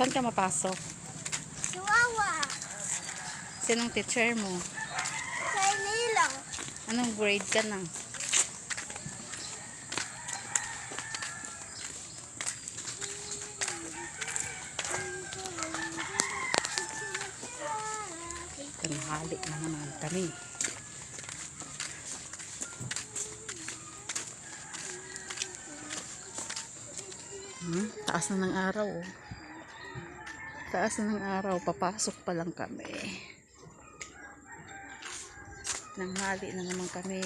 Saan ka mapasok? Chihuahua. Sinong teacher mo? Sa Iloilo. Anong grade ka na? Tanghali na naman kami. Taas na ng araw, oh. Taas na ng araw, papasok pa lang kami. Tanghali na naman kami.